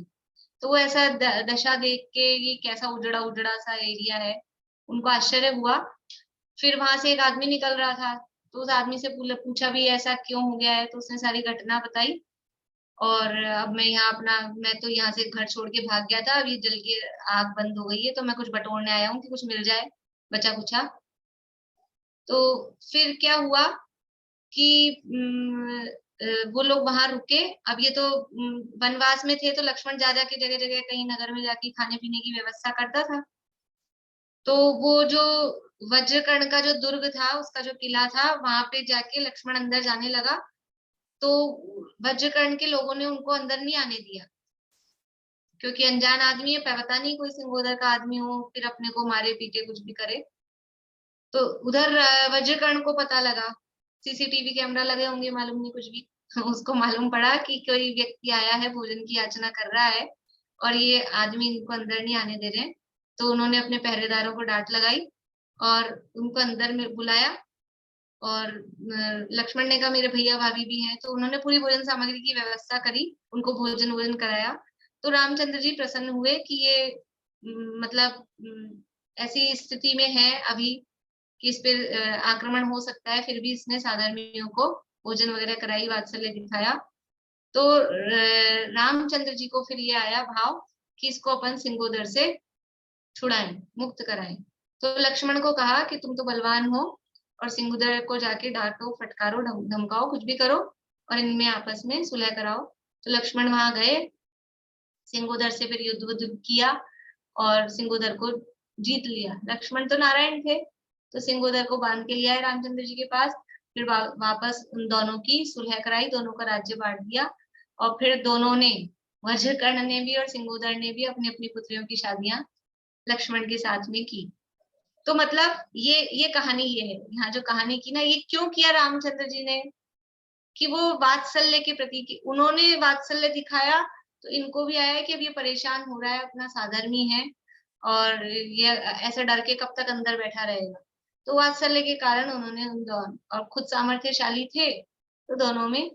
तो वो ऐसा दशा देख के, ये कैसा उजड़ा उजड़ा सा एरिया है, उनको आश्चर्य हुआ। फिर वहां से एक आदमी निकल रहा था, तो उस आदमी से पूछा भी ऐसा क्यों हो गया है, तो उसने सारी घटना बताई। और अब मैं यहाँ अपना, मैं तो यहाँ से घर छोड़ के भाग गया था, अब ये जल के आग बंद हो गई है, तो मैं कुछ बटोरने आया हूँ कि कुछ मिल जाए बचा कुचा। तो फिर क्या हुआ कि वो लोग वहां रुके। अब ये तो वनवास में थे, तो लक्ष्मण जा जाके जगह जगह कहीं नगर में जाके खाने पीने की व्यवस्था करता था। तो वो जो वज्रकर्ण का जो दुर्ग था, उसका जो किला था, वहां पे जाके लक्ष्मण अंदर जाने लगा, तो वज्रकर्ण के लोगों ने उनको अंदर नहीं आने दिया, क्योंकि अनजान आदमी है, पता नहीं कोई सिंगोदर का आदमी हो, फिर अपने को मारे पीटे कुछ भी करे। तो उधर वज्रकर्ण को पता लगा, सीसीटीवी कैमरा लगे होंगे, मालूम नहीं कुछ भी उसको मालूम पड़ा कि कोई व्यक्ति आया है, भोजन की याचना कर रहा है और ये आदमी इनको अंदर नहीं आने दे रहे हैं। तो उन्होंने अपने पहरेदारों को डांट लगाई और उनको अंदर में बुलाया। और लक्ष्मण ने कहा मेरे भैया भाभी भी हैं, तो उन्होंने पूरी भोजन सामग्री की व्यवस्था करी, उनको भोजन कराया। तो रामचंद्र जी प्रसन्न हुए कि ये मतलब ऐसी स्थिति में है अभी कि इस पे आक्रमण हो सकता है, फिर भी इसने साधर्मियों को भोजन वगैरह कराई, वात्सल्य दिखाया। तो रामचंद्र जी को फिर ये आया भाव कि इसको अपन सिंगोदर से छुड़ाएं, मुक्त कराएं। तो लक्ष्मण को कहा कि तुम तो बलवान हो और सिंगोदर को जाके डांटो, फटकारो, धमकाओ, कुछ भी करो और इनमें आपस में सुलह कराओ। तो लक्ष्मण वहां गए, सिंगोदर से फिर युद्ध किया और सिंगोदर को जीत लिया। लक्ष्मण तो नारायण थे, तो सिंगोदर को बांध के लिया है रामचंद्र जी के पास। फिर वापस उन दोनों की सुलह कराई, दोनों का राज्य बांट दिया और फिर दोनों ने, वज्रकर्ण ने भी और सिंगोदर ने भी, अपनी अपनी पुत्रियों की शादियां लक्ष्मण के साथ में की। तो मतलब ये कहानी ये है, यहाँ जो कहानी की ना, ये क्यों किया रामचंद्र जी ने, कि वो वात्सल्य के प्रति, उन्होंने वात्सल्य दिखाया तो इनको भी आया कि अब ये परेशान हो रहा है, अपना साधर्मी है और ये ऐसे डर के कब तक अंदर बैठा रहेगा। तो वात्सल्य के कारण उन्होंने उन दोनों, और खुद सामर्थ्यशाली थे, तो दोनों में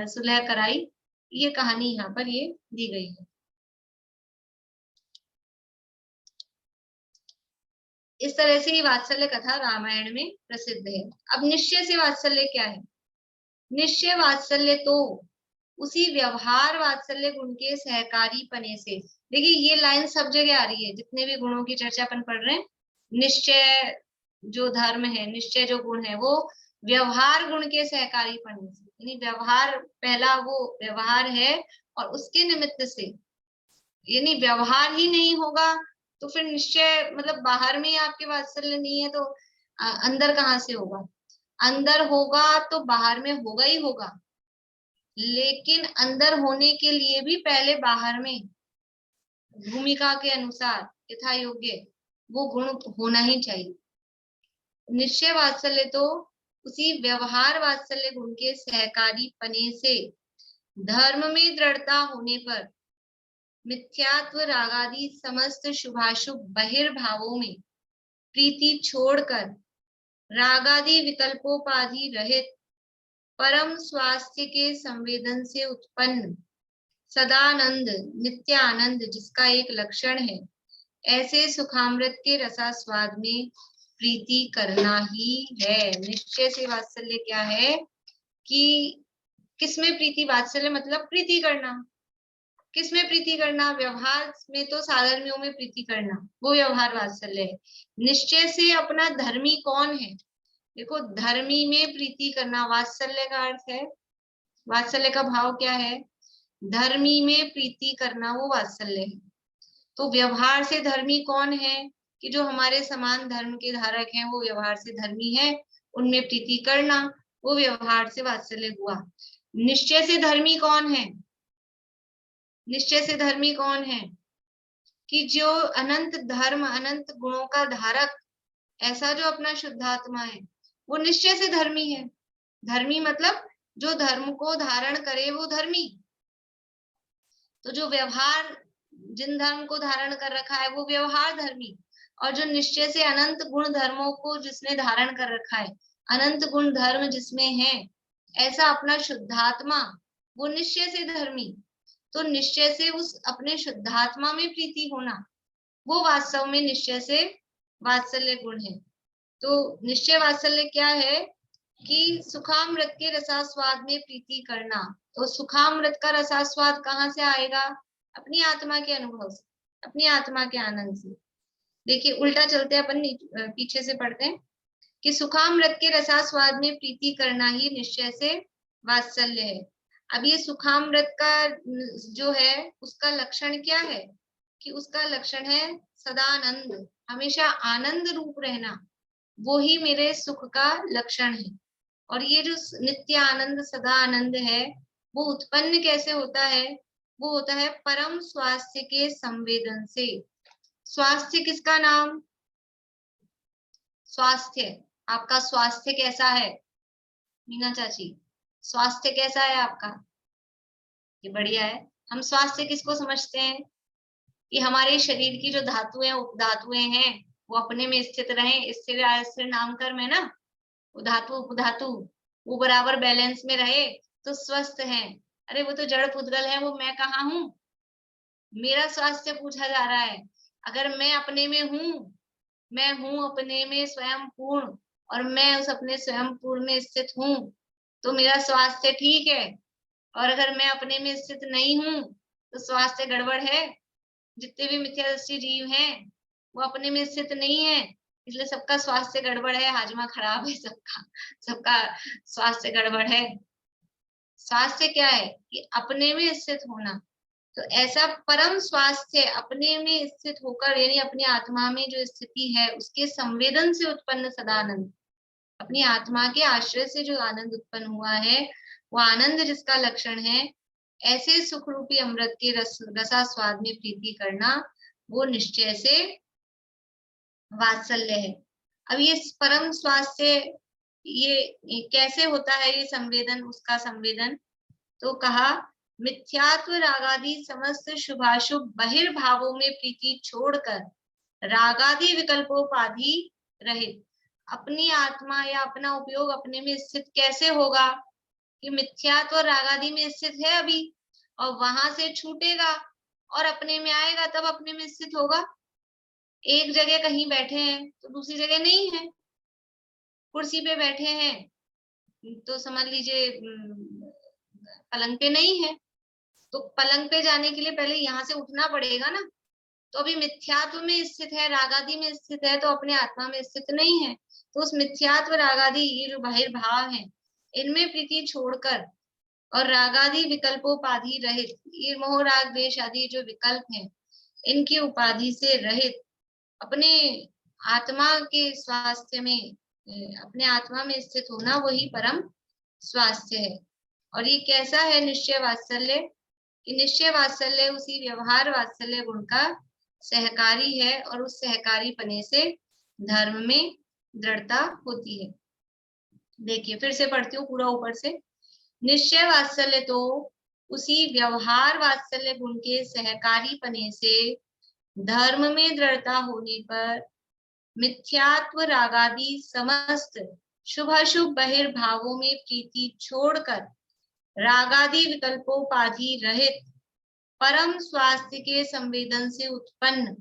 सुलह कराई। ये कहानी यहाँ पर ये दी गई है। इस तरह से ये वात्सल्य कथा रामायण में प्रसिद्ध है। अब निश्चय से वात्सल्य क्या है? निश्चय वात्सल्य तो उसी व्यवहार वात्सल्य गुण के सहकारी पने से, देखिए ये लाइन सब जगह आ रही है, जितने भी गुणों की चर्चा अपन पढ़ रहे हैं। निश्चय जो धर्म है, निश्चय जो गुण है, वो व्यवहार गुण के सहकारी पने से, यानी व्यवहार, पहला वो व्यवहार है और उसके निमित्त से, यानी व्यवहार ही नहीं होगा तो फिर निश्चय, मतलब बाहर में ही आपके वात्सल्य नहीं है तो अंदर कहाँ से होगा? अंदर होगा तो बाहर में होगा ही होगा, लेकिन अंदर होने के लिए भी पहले बाहर में भूमिका के अनुसार यथा योग्य वो गुण होना ही चाहिए। निश्चय वात्सल्य तो उसी व्यवहार वात्सल्य गुण के सहकारी पने से धर्म में दृढ़ता होने पर मिथ्यात्व रागादि समस्त शुभाशुभ बहिर्भावों में प्रीति छोड़कर रागादि विकल्पोपाधि रहित परम स्वास्थ्य के संवेदन से उत्पन्न सदानंद नित्यानंद जिसका एक लक्षण है, ऐसे सुखामृत के रसास्वाद में प्रीति करना ही है। निश्चय से वात्सल्य क्या है कि किसमें प्रीति, वात्सल्य मतलब प्रीति करना। किसमें प्रीति करना? व्यवहार में तो साधर्मियों में प्रीति करना, वो व्यवहार वात्सल्य है। निश्चय से अपना धर्मी कौन है? देखो, धर्मी में प्रीति करना वात्सल्य का अर्थ है। वात्सल्य का भाव क्या है? धर्मी में प्रीति करना, वो वात्सल्य है। तो व्यवहार से धर्मी कौन है? कि जो हमारे समान धर्म के धारक हैं, वो व्यवहार से धर्मी है, उनमें प्रीति करना, वो व्यवहार से वात्सल्य हुआ। निश्चय से धर्मी कौन है? निश्चय से धर्मी कौन है? कि जो अनंत धर्म, अनंत गुणों का धारक, ऐसा जो अपना शुद्धात्मा है, वो निश्चय से धर्मी है। धर्मी मतलब जो धर्म को धारण करे वो धर्मी। तो जो व्यवहार, जिन धर्म को धारण कर रखा है वो व्यवहार धर्मी, और जो निश्चय से अनंत गुण धर्मों को जिसने धारण कर रखा है, अनंत गुण धर्म जिसमें है, ऐसा अपना शुद्धात्मा, वो निश्चय से धर्मी। तो निश्चय से उस अपने शुद्धात्मा में प्रीति होना, वो वास्तव में निश्चय से वात्सल्य गुण है। तो निश्चय वात्सल्य क्या है कि सुखामृत के रसास्वाद में प्रीति करना। तो सुखामृत का रसास्वाद कहाँ से आएगा? अपनी आत्मा के अनुभव से, अपनी आत्मा के आनंद से। देखिए उल्टा चलते हैं अपन, पीछे से पढ़ते हैं कि सुखामृत के रसास्वाद में प्रीति करना ही निश्चय से वात्सल्य है। अब ये सुखामृत का जो है उसका लक्षण क्या है? कि उसका लक्षण है सदानंद, हमेशा आनंद रूप रहना, वो ही मेरे सुख का लक्षण है। और ये जो नित्य आनंद, सदा आनंद है, वो उत्पन्न कैसे होता है? वो होता है परम स्वास्थ्य के संवेदन से। स्वास्थ्य किसका नाम? स्वास्थ्य, आपका स्वास्थ्य कैसा है मीना चाची? स्वास्थ्य कैसा है आपका? ये बढ़िया है। हम स्वास्थ्य किसको समझते हैं कि हमारे शरीर की जो धातुएं उपधातुएं हैं वो अपने में स्थित रहें, स्थिर स्थिर नामकर्म है ना, धातु उपधातु वो बराबर बैलेंस में रहे तो स्वस्थ है। अरे वो तो जड़ पुद्गल है, वो मैं कहाँ हूँ? मेरा स्वास्थ्य पूछा जा रहा है। अगर मैं अपने में हूँ, मैं हूँ अपने में स्वयं पूर्ण और मैं उस अपने स्वयं पूर्ण में स्थित हूँ तो मेरा स्वास्थ्य ठीक है। और अगर मैं अपने में स्थित नहीं हूँ तो स्वास्थ्य गड़बड़ है। जितने भी मिथ्यादृष्टि जीव हैं वो अपने में स्थित नहीं है, इसलिए सबका स्वास्थ्य गड़बड़ है, हाजमा खराब है, सबका सबका स्वास्थ्य गड़बड़ है। स्वास्थ्य क्या है कि अपने में स्थित होना। तो ऐसा परम स्वास्थ्य अपने में स्थित होकर यानी अपनी आत्मा में जो स्थिति है उसके संवेदन से उत्पन्न सदानंद, अपनी आत्मा के आश्रय से जो आनंद उत्पन्न हुआ है वो आनंद जिसका लक्षण है, ऐसे सुख रूपी अमृत के रसा स्वाद में प्रीति करना वो निश्चय से वात्सल्य है। अब ये परम स्वास्थ्य ये कैसे होता है, ये संवेदन, उसका संवेदन तो कहा मिथ्यात्व रागादि समस्त शुभाशुभ बहिर्भावों में प्रीति छोड़कर रागादि विकल्पोपाधि रहित अपनी आत्मा या अपना उपयोग अपने में स्थित कैसे होगा कि मिथ्यात्व रागादि में स्थित है अभी और वहां से छूटेगा और अपने में आएगा तब अपने में स्थित होगा। एक जगह कहीं बैठे हैं तो दूसरी जगह नहीं है, कुर्सी पे बैठे हैं तो समझ लीजिए पलंग पे नहीं है, तो पलंग पे जाने के लिए पहले यहाँ से उठना पड़ेगा ना। तो अभी मिथ्यात्व में स्थित है, रागादि में स्थित है तो अपने आत्मा में स्थित नहीं है। तो उस मिथ्यात्व रागादि ये जो बहिर्भाव है इनमें प्रीति छोड़कर और रागादि विकल्पोपाधि रहित, ये मोह राग द्वेष आदि जो विकल्प हैं इनकी उपाधि से रहित अपने आत्मा के स्वास्थ्य में, अपने आत्मा में स्थित होना वही परम स्वास्थ्य है। और ये कैसा है निश्चय वात्सल्य कि निश्चय वात्सल्य उसी व्यवहार वात्सल्य गुण का सहकारी है और उस सहकारी पने से धर्म में दृढ़ता होती है। देखिए फिर से पढ़ती हूँ पूरा ऊपर से। निश्चय वात्सल्य तो उसी व्यवहार वात्सल्य गुण के सहकारी पने से धर्म में दृढ़ता होने पर मिथ्यात्व रागादि समस्त शुभाशुभ बहिर्भावों में प्रीति छोड़कर रागादि विकल्पोपाधि रहित परम स्वास्थ्य के संवेदन से उत्पन्न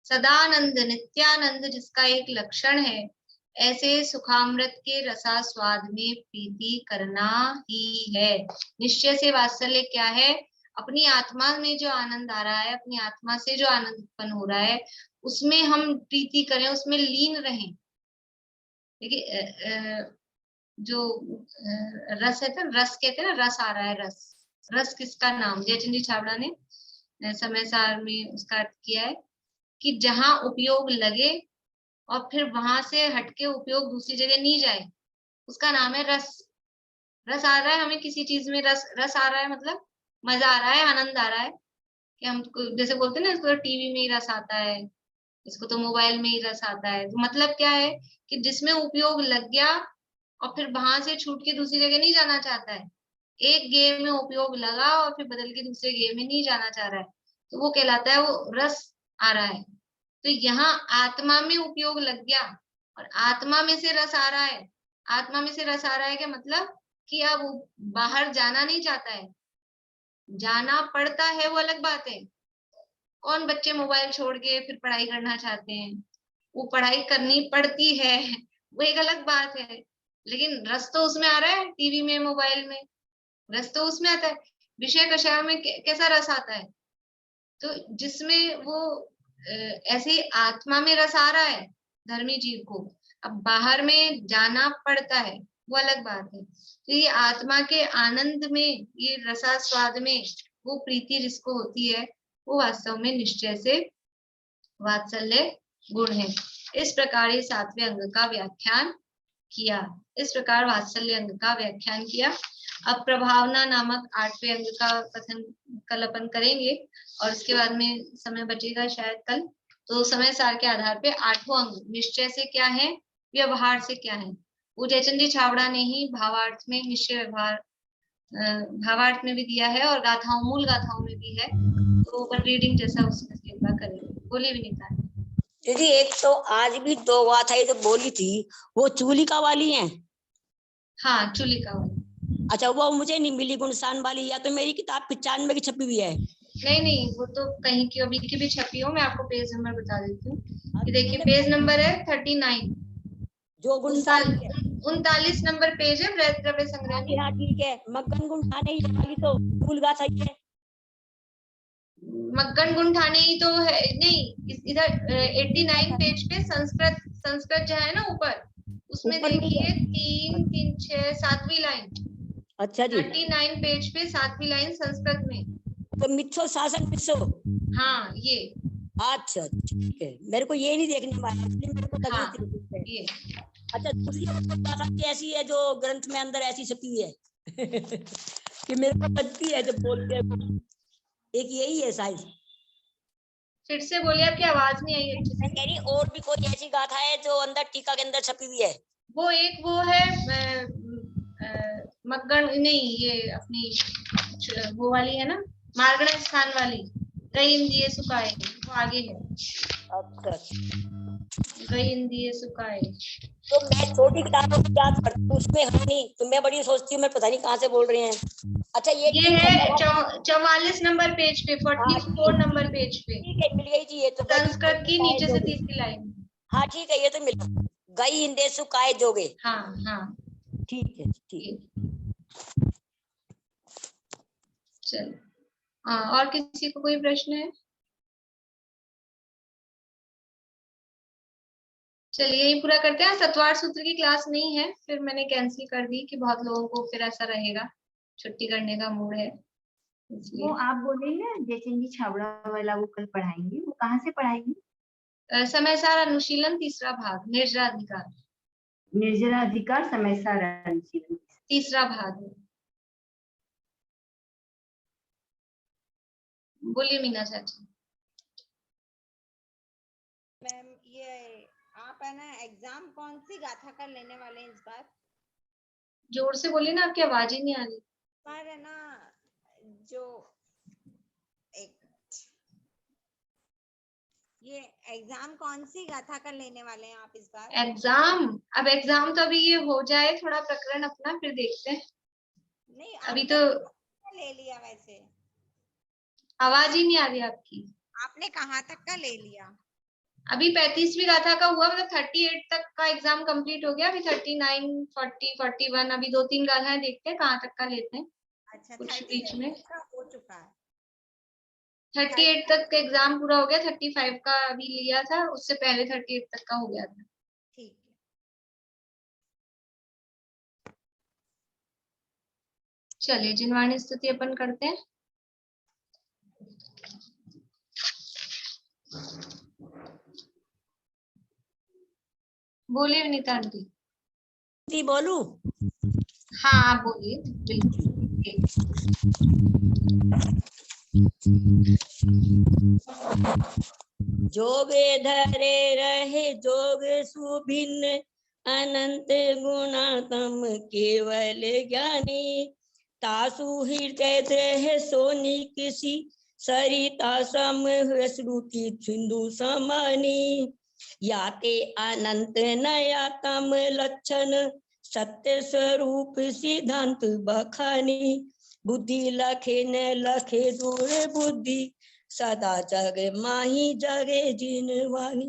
सदानंद नित्यानंद जिसका एक लक्षण है, ऐसे सुखामृत के रसा स्वाद में प्रीति करना ही है। निश्चय से वात्सल्य क्या है? अपनी आत्मा में जो आनंद आ रहा है, अपनी आत्मा से जो आनंद उत्पन्न हो रहा है उसमें हम प्रीति करें, उसमें लीन रहें। देखिए जो रस है ना, रस कहते हैं ना, रस आ रहा है, रस रस किसका नाम जयचंदी छाबड़ा ने समय सार में उसका अर्थ किया है कि जहां उपयोग लगे और फिर वहां से हटके उपयोग दूसरी जगह नहीं जाए, उसका नाम है रस। रस आ रहा है हमें किसी चीज में, रस रस आ रहा है मतलब मजा आ रहा है, आनंद आ रहा है कि हम जैसे बोलते हैं ना, इसको टीवी में ही रस आता है, इसको तो मोबाइल में ही रस आता है। तो मतलब क्या है कि जिसमें उपयोग लग गया और फिर वहां से छूट के दूसरी जगह नहीं जाना चाहता है, एक गेम में उपयोग लगा और फिर बदल के दूसरे गेम में नहीं जाना चाह रहा है, तो वो कहलाता है वो रस आ रहा है। तो यहाँ आत्मा में उपयोग लग गया और आत्मा में से रस आ रहा है। आत्मा में से रस आ रहा है क्या मतलब कि अब बाहर जाना नहीं चाहता है, जाना पड़ता है वो अलग बात है। कौन बच्चे मोबाइल छोड़ के फिर पढ़ाई करना चाहते हैं, वो पढ़ाई करनी पड़ती है, वो एक अलग बात है। लेकिन रस तो उसमें आ रहा है, टीवी में मोबाइल में रस तो उसमें आता है। विषय कषाय में कैसा रस आता है? तो जिसमें वो ऐसे आत्मा में रस आ रहा है धर्मी जीव को, अब बाहर में जाना पड़ता है वो अलग बात है। तो ये आत्मा के आनंद में, ये रसास्वाद में वो प्रीति जिसको होती है वो वास्तव में निश्चय से वात्सल्य गुण है। इस प्रकार ये 7वें अंग का व्याख्यान किया। इस प्रकार वात्सल्य अंग का व्याख्यान किया। अब प्रभावना नामक 8वें अंग का कथन कल अपन करेंगे और उसके बाद में समय बचेगा शायद कल। तो समय सार के आधार पे 8वां अंग निश्चय से क्या है व्यवहार से क्या है। वो जयचंद जी छाबड़ा ने ही भावार्थ में निश्चय व्यवहार भावार्थ में भी दिया है और गाथाओं मूल गाथाओं में भी है, तो ओपन रीडिंग जैसा उसमें से एक बार करेंगे। बोलिए विनीता। दीदी एक तो आज भी 2 गाथाएं तो बोली थी, वो चूलिका वाली हैं। हाँ चूलिका वाली। अच्छा वो मुझे नहीं मिली गुणसान वाली, या तो मेरी किताब 95 की छपी हुई है। नहीं वो तो कहीं की अभी की भी छपी हो, मैं आपको पेज नंबर बता देती हूँ। ये देखिए पेज नंबर है 39, जो गुणसान 39 नंबर पेज है वृहत द्रव्य संग्रह में। हाँ ठीक है, मक्कन गुणसाने ये वाली तो मूल गाथा ही है। मक्कन गुण ठाणे ही तो है, नहीं इधर 89 पेज पे संस्कृत जो है ना ऊपर, उसमें ऊपर नहीं देखिए है। 3 3 6 7वीं लाइन। अच्छा जी 39 पेज पे 7वीं लाइन संस्कृत में। तो मिच्छो शासन मिच्छो। हाँ ये। अच्छा ठीक है, मेरे को ये नहीं देखने वाला, इसलिए मेरे को हाँ तकलीफ थी। ये। अच्छा दूसरी गाथा ऐसी है जो ग्रंथ में अंदर ऐसी छपी हुई है कि मेरे को लगती है जब बोलते हैं, एक यही है शायद। फिर से बोलिए, आपकी आवाज नहीं आई अच्छे मैं से। कह रही और भी कोई ऐसी गाथा है जो अंदर टीका के अंदर छपी हुई है। वो एक वो है मक्कन, नहीं ये अपनी वो वाली है ना, मार्गण स्थान वाली, कई इंद्रिय सुखाए, वो आगे है। अच्छा कई इंद्रिय सुखाए। तो मैं छोटी किताबों की याद करती हूँ, उसमें है नहीं, तो मैं बड़ी सोचती हूँ मैं पता नहीं कहाँ से बोल रहे हैं। अच्छा ये है 44 नंबर पेज पे, 44 नंबर पेज पे, ठीक है, मिल गई जी ये तो। संस्कृत की नीचे से तीसरी लाइन। हाँ ठीक है, ये तो मिल गई इंदे सुखाए जोगे। हाँ हाँ ठीक है ठीक। चलो हाँ, और किसी को कोई प्रश्न है? चलिए यही पूरा करते हैं। सत्वार सूत्र की क्लास नहीं है, फिर मैंने कैंसिल कर दी कि बहुत लोगों को फिर ऐसा रहेगा, छुट्टी करने का मूड है इसलिए। वो आप बोले ना जयचंद जी छाबड़ा वाला, वो कल पढ़ाएंगे, वो कहाँ से पढ़ाएंगे? समय सार अनुशीलन तीसरा भाग, निर्जराधिकार निर्जराधिकार समय सार अनुशीलन तीसरा भाग। बोलिए मीना चाची। मैम ये आप है ना एग्जाम कौन सी गाथा का लेने वाले हैं इस बार? जोर से बोलिए ना, आपकी आवाज ही नहीं आ रही। पर है ना जो एक ये एग्जाम कौन सी गाथा का लेने वाले हैं आप इस बार? एग्जाम, अब एग्जाम तो अभी ये हो जाए थोड़ा प्रकरण अपना, फिर देखते हैं। नहीं अभी तो ले लिया, वैसे आवाज ही नहीं आ रही आपकी। आपने कहाँ तक का ले लिया? अभी 35वीं गाथा का हुआ, मतलब 38 तक का एग्जाम कंप्लीट हो गया। अभी 39 40 41 अभी 2-3 गाथाएं देखते हैं कहाँ तक का लेते हैं। अच्छा कुछ बीच में 38 का हो चुका है। 38 तक का एग्जाम पूरा हो गया, 35 का अभी लिया था, उससे पहले 38 तक का हो गया था। ठीक है। चलिए जिनवाणी स्तुति अपन करते हैं। बोलिए विनीता आंटी। जी बोलूं? हाँ आप बोलिए बिल्कुल। जोगे धरे रहे जोग सुभिन्न, अनंत गुणातम केवल ज्ञानी, तासु हृदय द्रह सोनी किसी, सरिता सम श्रुति सिंधु समानी, याते अनंत नयातम लक्षण, सत्य स्वरूप सिद्धांत बखानी, बुद्धि लखे न लखे दूर बुद्धि, सदा जग माही जगे जिन वाणी।